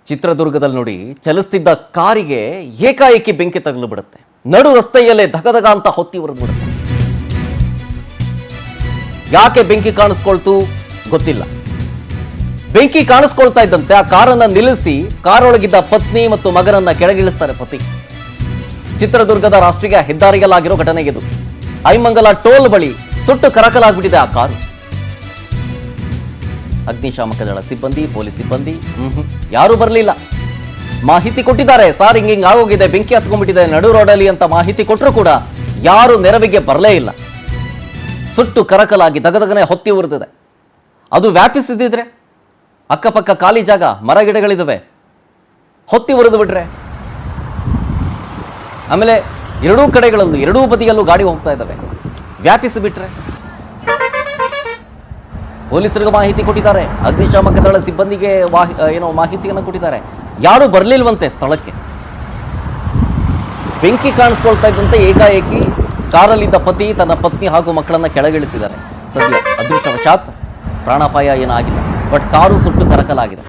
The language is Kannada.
ಚಿತ್ರದುರ್ಗದಲ್ಲಿ ನೋಡಿ ಚಲಿಸ್ತಿದ್ದ ಕಾರಿಗೆ ಏಕಾಏಕಿ ಬೆಂಕಿ ತಗಲು ಬಿಡುತ್ತೆ. ನಡು ರಸ್ತೆಯಲ್ಲೇ ಧಗಧಗ ಅಂತ ಹೊತ್ತಿ ಹೊರದು ಬಿಡುತ್ತೆ. ಯಾಕೆ ಬೆಂಕಿ ಕಾಣಿಸ್ಕೊಳ್ತು ಗೊತ್ತಿಲ್ಲ. ಬೆಂಕಿ ಕಾಣಿಸ್ಕೊಳ್ತಾ ಇದ್ದಂತೆ ಆ ಕಾರನ್ನ ನಿಲ್ಲಿಸಿ ಕಾರೊಳಗಿದ್ದ ಪತ್ನಿ ಮತ್ತು ಮಗನನ್ನ ಕೆಳಗಿಳಿಸ್ತಾರೆ ಪತಿ. ಚಿತ್ರದುರ್ಗದ ರಾಷ್ಟ್ರೀಯ ಹೆದ್ದಾರಿಯಲ್ಲಾಗಿರೋ ಘಟನೆ ಇದು. ಐಮಂಗಲ ಟೋಲ್ ಬಳಿ ಸುಟ್ಟು ಕರಕಲಾಗ್ಬಿಟ್ಟಿದೆ ಆ ಕಾರು. ಅಗ್ನಿಶಾಮಕ ದಳ ಸಿಬ್ಬಂದಿ, ಪೊಲೀಸ್ ಸಿಬ್ಬಂದಿ ಯಾರೂ ಬರಲಿಲ್ಲ. ಮಾಹಿತಿ ಕೊಟ್ಟಿದ್ದಾರೆ, ಸಾರ್ ಹಿಂಗಿಂಗ್ ಆಗೋಗಿದೆ, ಬೆಂಕಿ ಹತ್ಕೊಂಡ್ಬಿಟ್ಟಿದೆ ನಡು ರೋಡಲ್ಲಿ ಅಂತ ಮಾಹಿತಿ ಕೊಟ್ಟರು ಕೂಡ ಯಾರು ನೆರವಿಗೆ ಬರಲೇ ಇಲ್ಲ. ಸುಟ್ಟು ಕರಕಲಾಗಿ ದಗದಗನೆ ಹೊತ್ತಿ ಉರಿದಿದೆ. ಅದು ವ್ಯಾಪಿಸಿದ್ರೆ ಅಕ್ಕಪಕ್ಕ ಖಾಲಿ ಜಾಗ, ಮರ ಗಿಡಗಳಿದಾವೆ, ಹೊತ್ತಿ ಉರಿದು ಬಿಟ್ರೆ ಆಮೇಲೆ ಎರಡೂ ಕಡೆಗಳಲ್ಲೂ ಎರಡೂ ಬದಿಯಲ್ಲೂ ಗಾಡಿ ಹೋಗ್ತಾ ಇದ್ದಾವೆ, ವ್ಯಾಪಿಸಿ ಬಿಟ್ರೆ. ಪೊಲೀಸರಿಗೆ ಮಾಹಿತಿ ಕೊಟ್ಟಿದ್ದಾರೆ, ಅಗ್ನಿಶಾಮಕ ದಳ ಸಿಬ್ಬಂದಿಗೆ ಮಾಹಿತಿಯನ್ನು ಕೊಟ್ಟಿದ್ದಾರೆ. ಯಾರು ಬರಲಿಲ್ವಂತೆ ಸ್ಥಳಕ್ಕೆ. ಬೆಂಕಿ ಕಾಣಿಸ್ಕೊಳ್ತಾ ಇದ್ದಂತೆ ಏಕಾಏಕಿ ಕಾರಲ್ಲಿದ್ದ ಪತಿ ತನ್ನ ಪತ್ನಿ ಹಾಗೂ ಮಕ್ಕಳನ್ನ ಕೆಳಗಿಳಿಸಿದ್ದಾರೆ. ಸದ್ಯ ಅದೃಷ್ಟವಶಾತ್ ಪ್ರಾಣಾಪಾಯ ಏನಾಗಿಲ್ಲ, ಬಟ್ ಕಾರು ಸುಟ್ಟು ಕರಕಲಾಗಿದೆ.